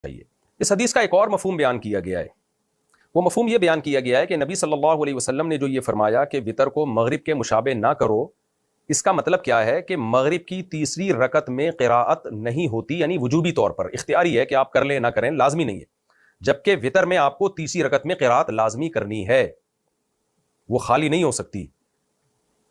چاہیے۔ اس حدیث کا ایک اور مفہوم بیان کیا گیا ہے، وہ مفہوم یہ بیان کیا گیا ہے کہ نبی صلی اللہ علیہ وسلم نے جو یہ فرمایا کہ وتر کو مغرب کے مشابہ نہ کرو، اس کا مطلب کیا ہے کہ مغرب کی تیسری رکعت میں قراءت نہیں ہوتی، یعنی وجوبی طور پر اختیاری ہے کہ آپ کر لیں نہ کریں، لازمی نہیں ہے، جبکہ وتر میں آپ کو تیسری رکعت میں قراءت لازمی کرنی ہے، وہ خالی نہیں ہو سکتی۔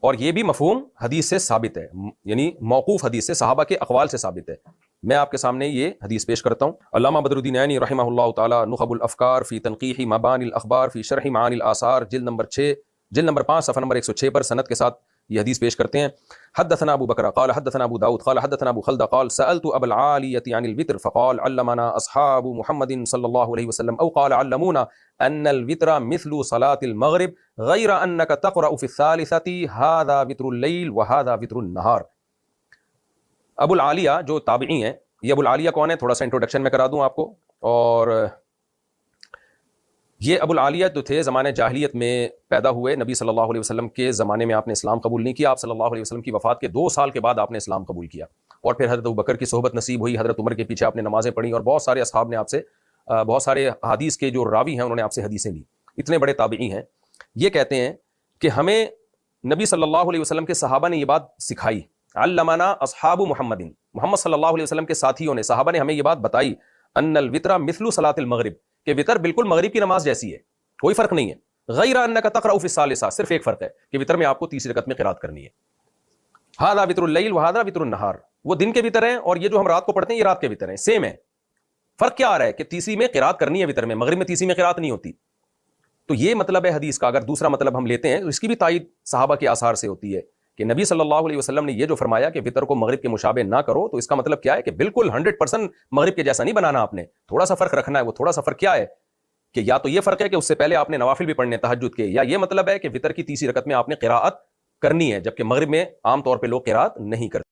اور یہ بھی مفہوم حدیث سے ثابت ہے، یعنی موقوف حدیث سے، صحابہ کے اقوال سے ثابت ہے۔ میں آپ کے سامنے یہ حدیث پیش کرتا ہوں۔ علامہ بدر الدین عینی رحمہ اللہ تعالی نخب الافکار فی تنقیح مبانی الاخبار فی شرح معانی الاثار جلد نمبر 5 صفحہ نمبر 106 پر سند کے ساتھ یہ حدیث پیش کرتے ہیں۔ حدثنا ابو بکر قال حدثنا ابو داود قال حدثنا ابو خلد قال سألت ابا العالیة عن الوتر فقال علمنا اصحاب محمد صلی اللہ علیہ وسلم او قال علمونا ان الوتر مثل صلاة المغرب غیر انك تقرأ في الثالثة هذا وتر الليل وهذا وتر النهار۔ ابو العالیہ جو تابعی ہیں، یہ ابو العالیہ کون ہے تھوڑا سا انٹروڈکشن میں کرا دوں آپ کو۔ اور یہ ابو العالیہ جو تھے زمانے جاہلیت میں پیدا ہوئے، نبی صلی اللہ علیہ وسلم کے زمانے میں آپ نے اسلام قبول نہیں کیا، آپ صلی اللہ علیہ وسلم کی وفات کے 2 سال کے بعد آپ نے اسلام قبول کیا، اور پھر حضرت ابوبکر کی صحبت نصیب ہوئی، حضرت عمر کے پیچھے آپ نے نمازیں پڑھی، اور بہت سارے اصحاب نے آپ سے، بہت سارے حدیث کے جو راوی ہیں انہوں نے آپ سے حدیثیں لی، اتنے بڑے تابعی ہیں۔ یہ کہتے ہیں کہ ہمیں نبی صلی اللہ علیہ وسلم کے صحابہ نے یہ بات سکھائی، علمنا اصحاب محمد صلی اللہ علیہ وسلم کے ساتھیوں نے، صحابہ نے ہمیں یہ بات بتائی، ان الوتر مثل صلاۃ المغرب، کہ وتر بالکل مغرب کی نماز جیسی ہے، کوئی فرق نہیں ہے، غیر انک تقرأ فی الثالثہ، صرف ایک فرق ہے کہ وتر میں آپ کو تیسری رکعت میں قرات کرنی ہے۔ ھذا وتر اللیل وھذا وتر النہار، وہ دن کے وتر ہیں اور یہ جو ہم رات کو پڑھتے ہیں یہ رات کے وتر ہیں، سیم ہے۔ فرق کیا آ رہا ہے کہ تیسری میں قرات کرنی ہے وتر میں، مغرب میں تیسری میں قرات نہیں ہوتی۔ تو یہ مطلب ہے حدیث کا۔ اگر دوسرا مطلب ہم لیتے ہیں تو اس کی بھی تائید صحابہ کے آثار سے ہوتی ہے کہ نبی صلی اللہ علیہ وسلم نے یہ جو فرمایا کہ وتر کو مغرب کے مشابہ نہ کرو، تو اس کا مطلب کیا ہے کہ بالکل 100% مغرب کے جیسا نہیں بنانا، آپ نے تھوڑا سا فرق رکھنا ہے۔ وہ تھوڑا سا فرق کیا ہے کہ یا تو یہ فرق ہے کہ اس سے پہلے آپ نے نوافل بھی پڑھنے تہجد کے، یا یہ مطلب ہے کہ وتر کی تیسری رکعت میں آپ نے قراءت کرنی ہے، جبکہ مغرب میں عام طور پہ لوگ قراءت نہیں کرتے۔